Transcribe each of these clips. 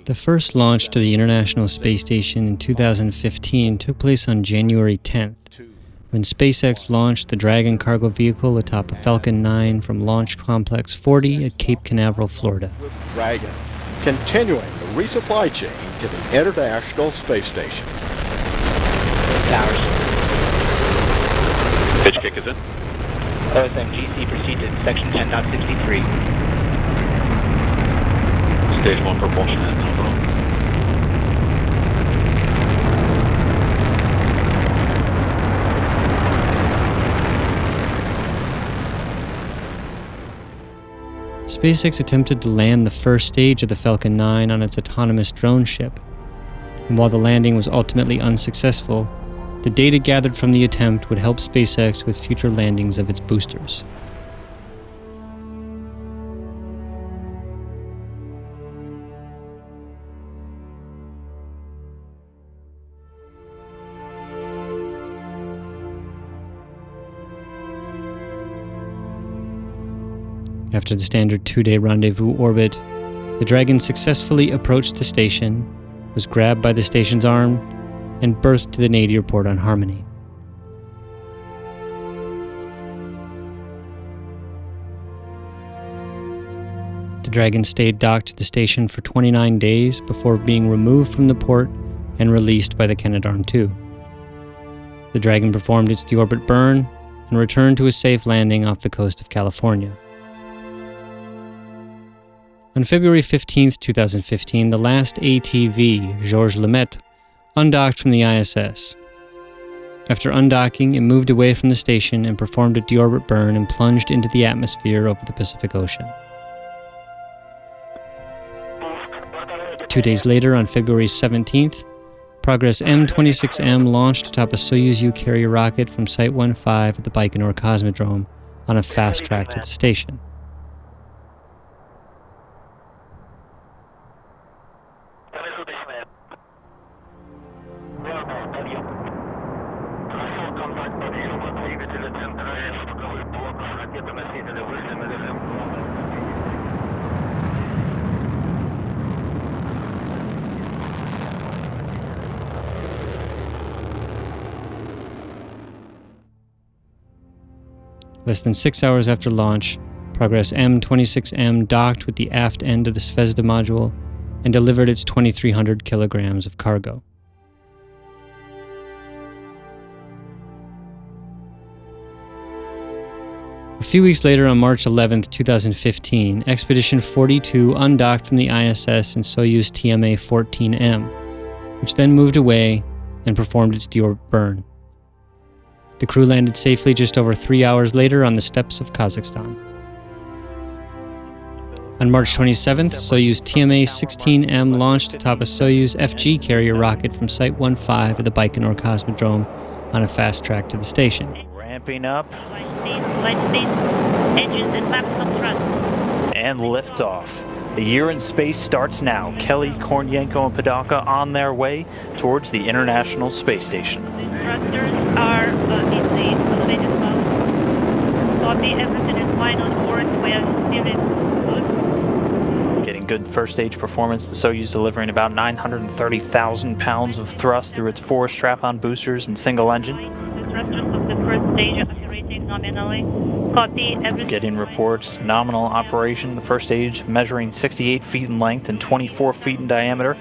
The first launch to the International Space Station in 2015 took place on January 10th, when SpaceX launched the Dragon cargo vehicle atop a Falcon 9 from Launch Complex 40 at Cape Canaveral, Florida. Dragon, continuing the resupply chain to the International Space Station. Towers. Pitch kick is in. OSMGC proceed to section 10.63. Stage 1 propulsion and overall. SpaceX attempted to land the first stage of the Falcon 9 on its autonomous drone ship, and while the landing was ultimately unsuccessful, the data gathered from the attempt would help SpaceX with future landings of its boosters. After the standard 2-day rendezvous orbit, the Dragon successfully approached the station, was grabbed by the station's arm, and berthed to the nadir port on Harmony. The Dragon stayed docked to the station for 29 days before being removed from the port and released by the Canadarm2. The Dragon performed its deorbit burn and returned to a safe landing off the coast of California. On February 15, 2015, the last ATV, Georges Lemaitre, undocked from the ISS. After undocking, it moved away from the station and performed a deorbit burn and plunged into the atmosphere over the Pacific Ocean. 2 days later, on February 17th, Progress M26M launched atop a Soyuz U carrier rocket from Site 15 at the Baikonur Cosmodrome on a fast track to the station. Less than 6 hours after launch, Progress M26M docked with the aft end of the Zvezda module and delivered its 2,300 kilograms of cargo. A few weeks later, on March 11, 2015, Expedition 42 undocked from the ISS in Soyuz TMA-19M, which then moved away and performed its deorbit burn. The crew landed safely just over 3 hours later on the steppes of Kazakhstan. On March 27th, Soyuz TMA-16M launched atop a Soyuz FG carrier rocket from Site 15 at the Baikonur Cosmodrome on a fast track to the station. Ramping up. Light speed, engines at maximum thrust. And liftoff. A year in space starts now. Kelly, Kornienko, and Padalka on their way towards the International Space Station. The thrusters are in the elevated mode. Copy, everything is fine on board. We are still good. Getting good first stage performance, the Soyuz delivering about 930,000 pounds of thrust through its 4 strap-on boosters and single engine. The thrusters of the first stage are operating nominally. Copy, everything. Getting reports, nominal operation, the first stage measuring 68 feet in length and 24 feet in diameter.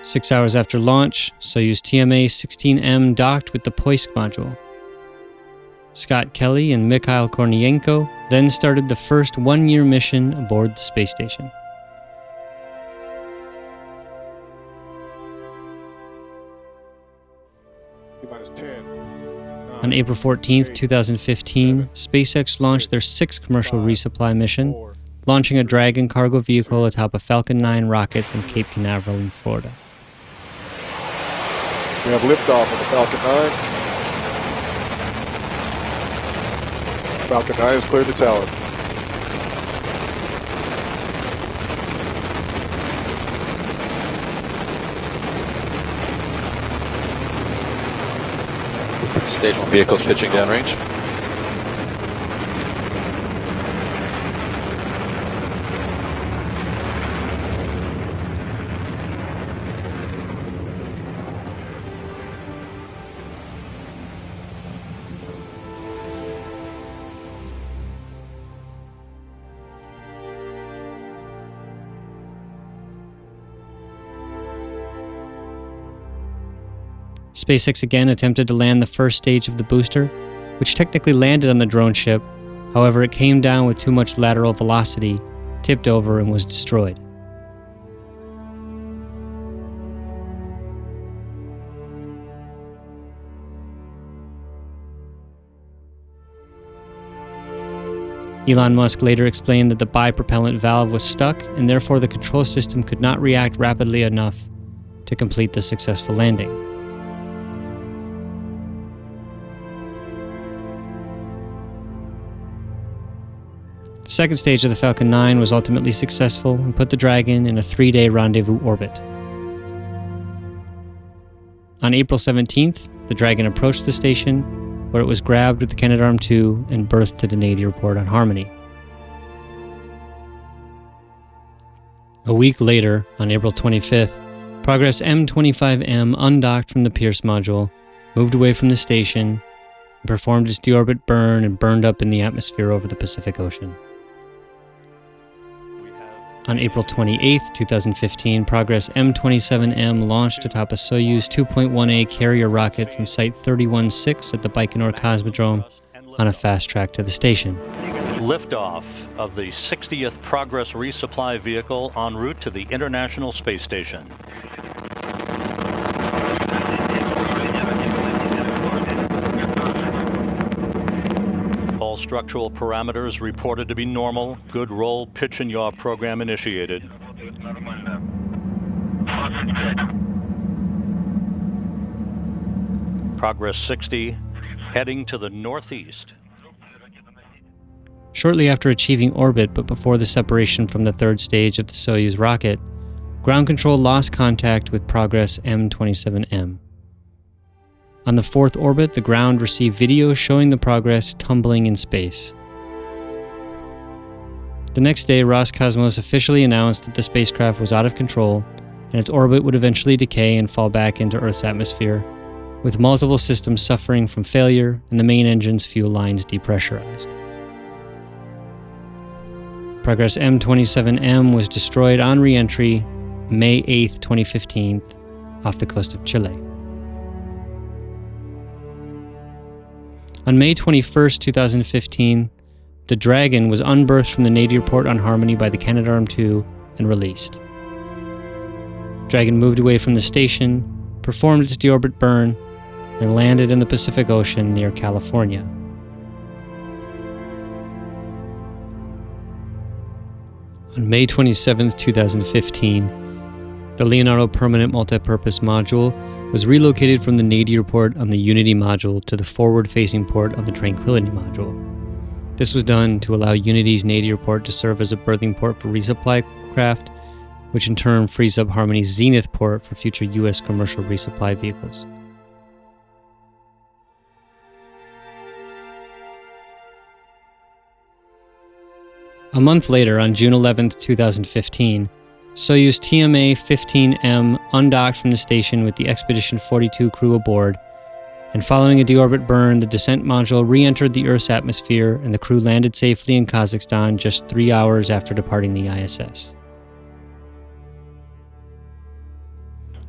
Six hours after launch, Soyuz TMA-16M docked with the Poisk module. Scott Kelly and Mikhail Kornienko then started the first one-year mission aboard the space station. On April 14, 2015, SpaceX launched their 6th commercial resupply mission, launching a Dragon cargo vehicle atop a Falcon 9 rocket from Cape Canaveral in Florida. We have liftoff of the Falcon 9. Falcon 9 is cleared to tower. Stage 1 vehicles pitching downrange. SpaceX again attempted to land the first stage of the booster, which technically landed on the drone ship. However, it came down with too much lateral velocity, tipped over, and was destroyed. Elon Musk later explained that the bipropellant valve was stuck, and therefore the control system could not react rapidly enough to complete the successful landing. The second stage of the Falcon 9 was ultimately successful and put the Dragon in a 3-day rendezvous orbit. On April 17th, the Dragon approached the station, where it was grabbed with the Canadarm2 and berthed to the nadir port on Harmony. A week later, on April 25th, Progress M25M undocked from the Pierce module, moved away from the station, and performed its deorbit burn and burned up in the atmosphere over the Pacific Ocean. On April 28, 2015, Progress M27M launched atop a Soyuz 2.1A carrier rocket from Site 31-6 at the Baikonur Cosmodrome on a fast track to the station. Liftoff of the 60th Progress resupply vehicle en route to the International Space Station. All structural parameters reported to be normal. Good roll, pitch, and yaw program initiated. Progress 60, heading to the northeast. Shortly after achieving orbit, but before the separation from the third stage of the Soyuz rocket, ground control lost contact with Progress M27M. On the fourth orbit, the ground received video showing the Progress tumbling in space. The next day, Roscosmos officially announced that the spacecraft was out of control and its orbit would eventually decay and fall back into Earth's atmosphere, with multiple systems suffering from failure and the main engine's fuel lines depressurized. Progress M27M was destroyed on re-entry May 8, 2015, off the coast of Chile. On May 21, 2015, the Dragon was unberthed from the nadir port on Harmony by the Canadarm2 and released. Dragon moved away from the station, performed its deorbit burn, and landed in the Pacific Ocean near California. On May 27, 2015, the Leonardo Permanent Multipurpose Module was relocated from the nadir port on the Unity module to the forward-facing port on the Tranquility module. This was done to allow Unity's nadir port to serve as a berthing port for resupply craft, which in turn frees up Harmony's Zenith port for future U.S. commercial resupply vehicles. A month later, on June 11, 2015, Soyuz TMA-17M undocked from the station with the Expedition 42 crew aboard, and following a deorbit burn, the descent module re-entered the Earth's atmosphere and the crew landed safely in Kazakhstan just 3 hours after departing the ISS.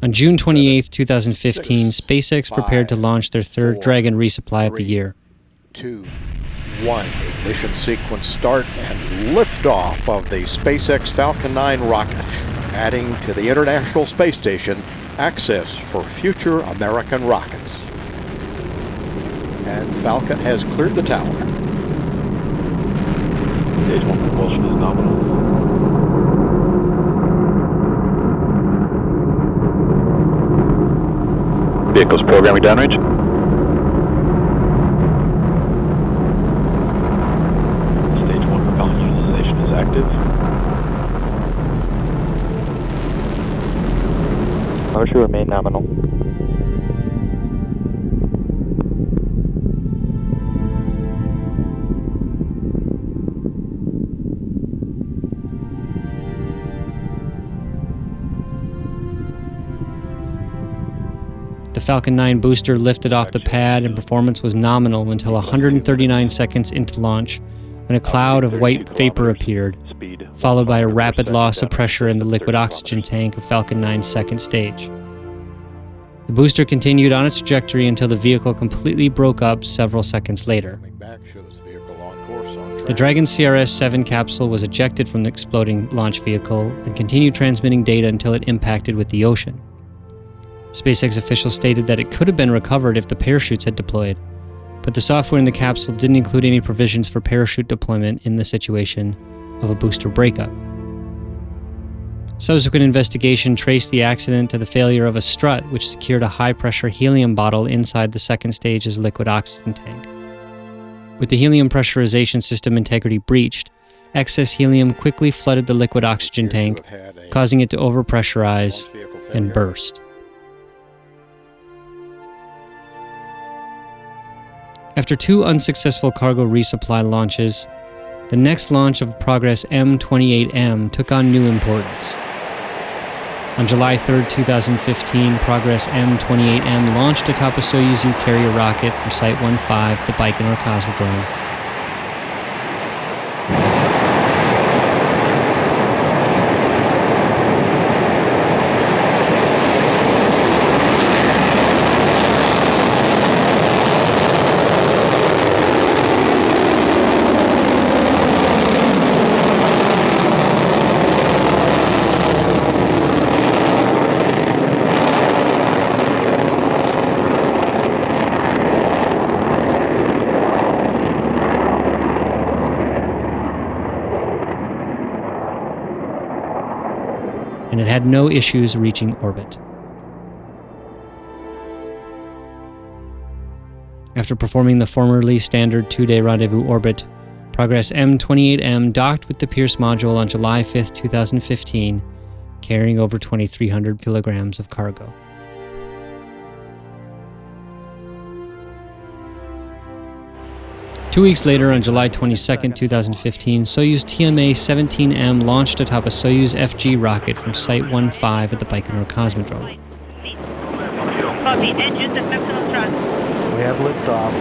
On June 28, 2015, SpaceX prepared to launch their third Dragon resupply of the year. 2, 1, ignition sequence start and liftoff of the SpaceX Falcon 9 rocket, adding to the International Space Station access for future American rockets. And Falcon has cleared the tower. Stage 1 propulsion is nominal. Vehicles programming downrange. Stage 1 propellant utilization is active. Power should remain nominal. The Falcon 9 booster lifted off the pad and performance was nominal until 139 seconds into launch, when a cloud of white vapor appeared, followed by a rapid loss of pressure in the liquid oxygen tank of Falcon 9's second stage. The booster continued on its trajectory until the vehicle completely broke up several seconds later. Coming back shows vehicle on course on track. The Dragon CRS-7 capsule was ejected from the exploding launch vehicle and continued transmitting data until it impacted with the ocean. SpaceX officials stated that it could have been recovered if the parachutes had deployed, but the software in the capsule didn't include any provisions for parachute deployment in the situation of a booster breakup. Subsequent investigation traced the accident to the failure of a strut which secured a high-pressure helium bottle inside the second stage's liquid oxygen tank. With the helium pressurization system integrity breached, excess helium quickly flooded the liquid oxygen tank, causing it to overpressurize and burst. After 2 unsuccessful cargo resupply launches, the next launch of Progress M28M took on new importance. On July 3, 2015, Progress M28M launched atop a Soyuz U carrier rocket from Site 15, the Baikonur Cosmodrome. And it had no issues reaching orbit. After performing the formerly standard 2-day rendezvous orbit, Progress M28M docked with the Pierce module on July 5, 2015, carrying over 2,300 kilograms of cargo. Two weeks later, on July 22, 2015, Soyuz TMA-17M launched atop a Soyuz FG rocket from Site 15 at the Baikonur Cosmodrome. Copy. Engines and maximum thrust. We have liftoff.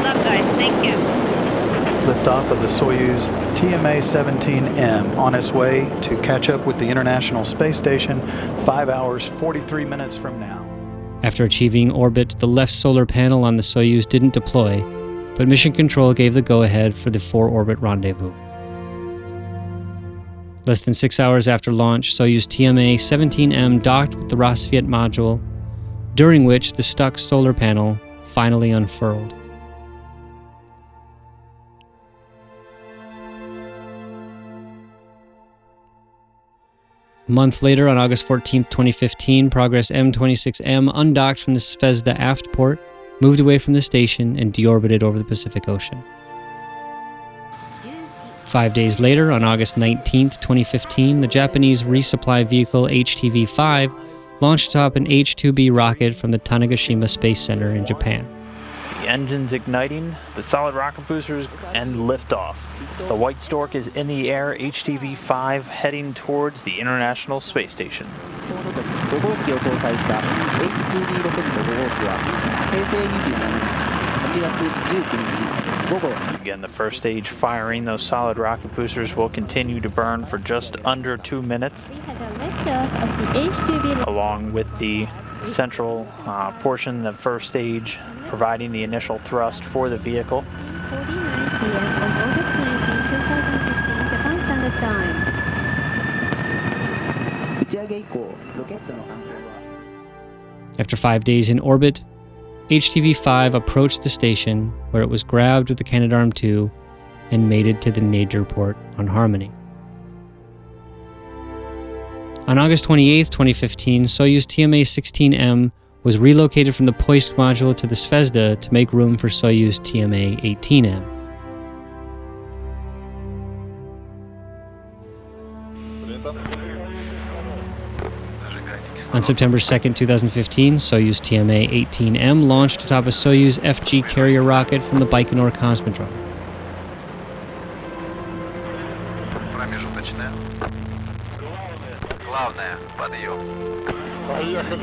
Left guys, thank you. Liftoff of the Soyuz TMA-17M on its way to catch up with the International Space Station 5 hours 43 minutes from now. After achieving orbit, the left solar panel on the Soyuz didn't deploy, but Mission Control gave the go-ahead for the 4-orbit rendezvous. Less than 6 hours after launch, Soyuz TMA-17M docked with the Rassvet module, during which the stuck solar panel finally unfurled. A month later, on August 14, 2015, Progress M26M undocked from the Zvezda aft port, moved away from the station, and deorbited over the Pacific Ocean. 5 days later, on August 19, 2015, the Japanese resupply vehicle HTV-5 launched atop an H-2B rocket from the Tanegashima Space Center in Japan. The engines igniting, the solid rocket boosters, and liftoff. The White Stork is in the air, HTV-5 heading towards the International Space Station. Again, the first stage firing. Those solid rocket boosters will continue to burn for just under 2 minutes, along with the central portion, the first stage, providing the initial thrust for the vehicle. 49 p.m. on August 19, 2015, Japan Standard Time. After 5 days in orbit, HTV-5 approached the station, where it was grabbed with the Canadarm2 and mated to the Nadir port on Harmony. On August 28, 2015, Soyuz TMA-16M was relocated from the Poisk module to the Zvezda to make room for Soyuz TMA-18M. On September 2, 2015, Soyuz TMA-18M launched atop a Soyuz FG carrier rocket from the Baikonur Cosmodrome. Главное, подъем. Поехали.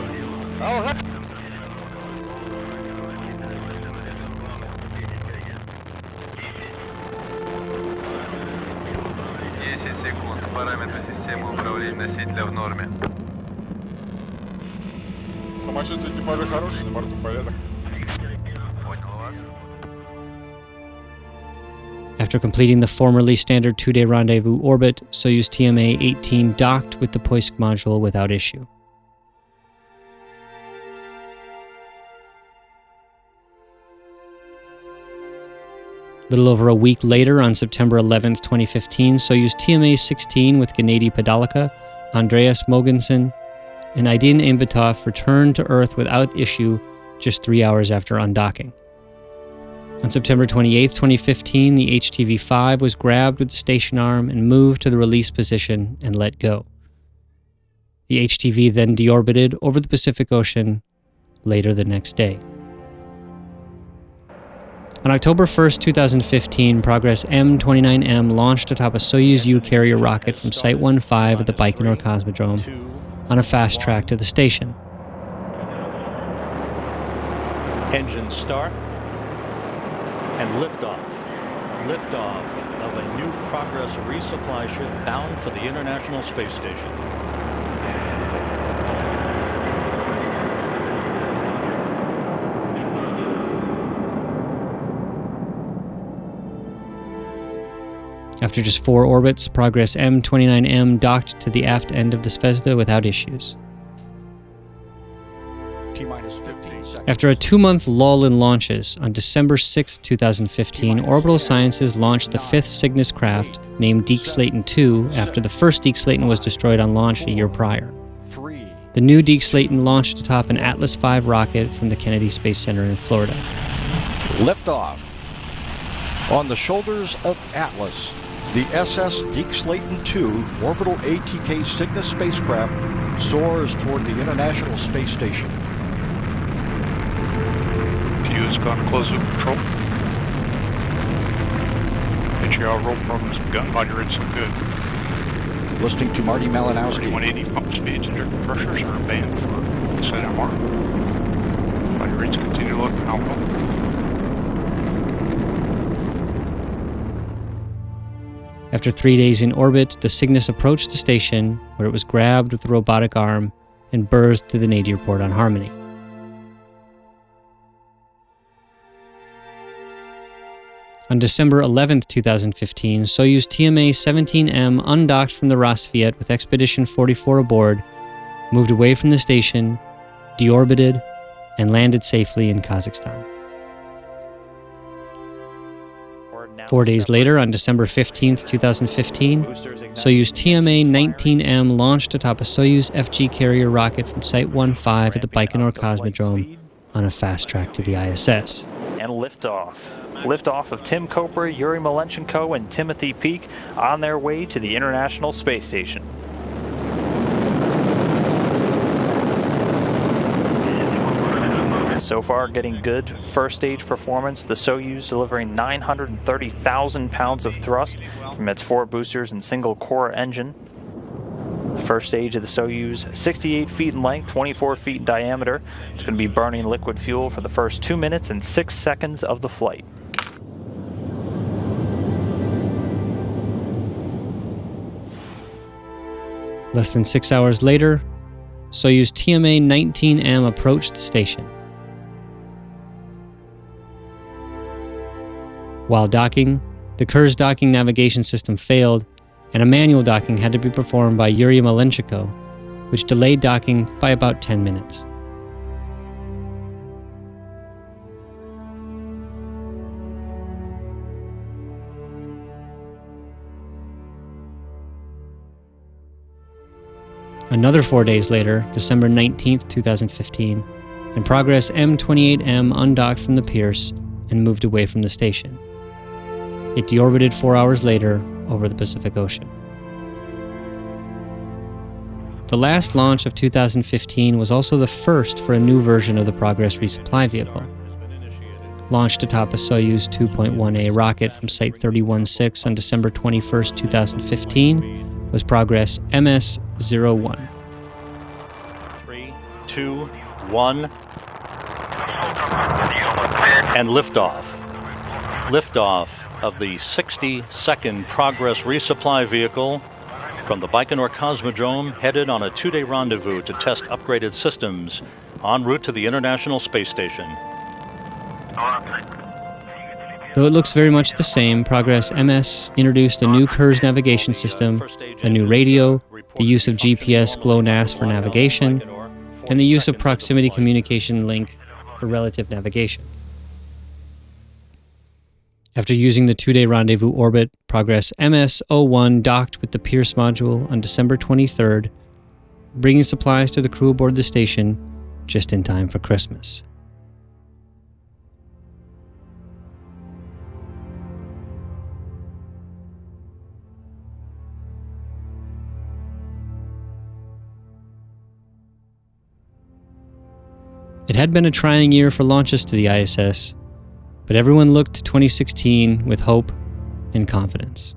10 секунд. Параметры системы управления носителя в норме. Машина экипажа хороший, на борту порядок. After completing the formerly standard 2-day rendezvous orbit, Soyuz TMA-18 docked with the Poisk module without issue. Little over a week later, on September 11, 2015, Soyuz TMA-16 with Gennady Padalka, Andreas Mogensen, and Aydin Aimbetov returned to Earth without issue just 3 hours after undocking. On September 28, 2015, the HTV-5 was grabbed with the station arm and moved to the release position and let go. The HTV then deorbited over the Pacific Ocean later the next day. On October 1, 2015, Progress M-29M launched atop a Soyuz U carrier rocket from Site 15 at the Baikonur Cosmodrome on a fast track to the station. Engine start and liftoff. Liftoff of a new Progress resupply ship bound for the International Space Station. After just 4 orbits, Progress M-29M docked to the aft end of the Zvezda without issues. After a 2-month lull in launches, on December 6, 2015, Orbital Sciences launched the 5th Cygnus craft, named Deke Slayton II, after the first Deke Slayton was destroyed on launch a year prior. The new Deke Slayton launched atop an Atlas V rocket from the Kennedy Space Center in Florida. Liftoff. On the shoulders of Atlas, the SS Deke Slayton II orbital ATK Cygnus spacecraft soars toward the International Space Station. Fuse gone closed loop control. HAR roll programs begun. Roger, it's good. Listening to Marty Malinowski. 180 pump speeds and air compressors are banned for descent MR. Roger, it's continue to look nominal. After 3 days in orbit, the Cygnus approached the station, where it was grabbed with a robotic arm and berthed to the nadir port on Harmony. On December 11, 2015, Soyuz TMA-17M undocked from the Rassvet with Expedition 44 aboard, moved away from the station, deorbited, and landed safely in Kazakhstan. 4 days later, on December 15, 2015, Soyuz TMA-19M launched atop a Soyuz FG carrier rocket from Site 15 at the Baikonur Cosmodrome on a fast track to the ISS. And liftoff. Liftoff of Tim Koper, Yuri Malenchenko, and Timothy Peake on their way to the International Space Station. So far, getting good first stage performance. The Soyuz delivering 930,000 pounds of thrust from its 4 boosters and single core engine. The first stage of the Soyuz, 68 feet in length, 24 feet in diameter. It's going to be burning liquid fuel for the first 2 minutes and 6 seconds of the flight. Less than 6 hours later, Soyuz TMA-19M approached the station. While docking, the Kurs docking navigation system failed, and a manual docking had to be performed by Yuri Malenchenko, which delayed docking by about 10 minutes. Another 4 days later, December 19, 2015, and Progress M-28M undocked from the Pierce and moved away from the station. It deorbited 4 hours later over the Pacific Ocean. The last launch of 2015 was also the first for a new version of the Progress resupply vehicle. Launched atop a Soyuz 2.1A rocket from Site 31-6 on December 21, 2015, was Progress MS-01. 3, 2, 1, and liftoff. Liftoff of the 62nd Progress resupply vehicle from the Baikonur Cosmodrome, headed on a 2-day rendezvous to test upgraded systems en route to the International Space Station. Though it looks very much the same, Progress MS introduced a new KERS navigation system, a new radio, the use of GPS GLONASS for navigation, and the use of proximity communication link for relative navigation. After using the 2-day rendezvous orbit, Progress MS-01 docked with the Pierce module on December 23rd, bringing supplies to the crew aboard the station just in time for Christmas. It had been a trying year for launches to the ISS, but everyone looked to 2016 with hope and confidence.